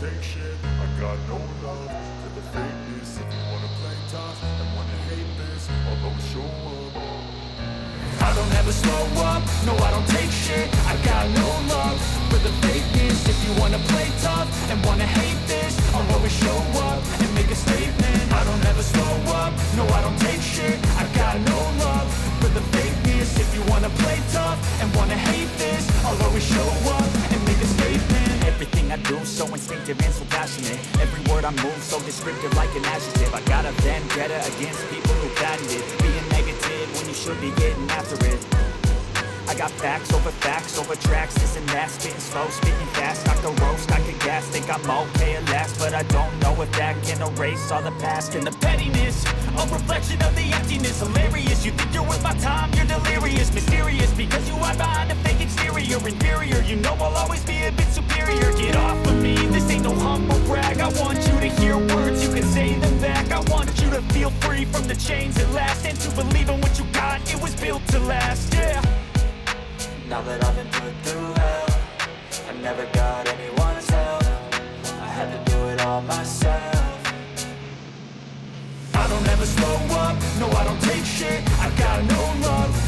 take shit, I got no love for the fakeness. If you wanna play tough and wanna hate this, I'll always show up. I don't ever slow up, no I don't take shit, I got no love for the fakeness. If you wanna play tough and wanna hate this, I'll always show up and make a statement. I don't ever slow up, no I don't take shit, I got no love for the fakeness. If you wanna play tough and wanna hate this, I'll always show up and make a statement. Everything I do so instinctive and so passionate. Every word I move so descriptive like an adjective. I got a vendetta against people who patented being negative when you should be getting after it. I got facts over tracks, this and that. Spitting slow, spitting fast, I can roast, I can gas. Think I'm okay at last, but I don't know if that can erase all the past. And the pettiness, a reflection of the emptiness. Hilarious, you think you're worth my time, you're delirious. Mysterious, because you hide behind a fake exterior. Inferior, you know I'll always be a bit superior. Get off of me, this ain't no humble brag. I want you to hear words, you can say them back. I want you to feel free from the chains at last, and to believe in what you got, it was built to last, yeah. Now that I've been put through hell, I never got anyone's help, I had to do it all myself. I don't ever slow up, no I don't take shit, I got no love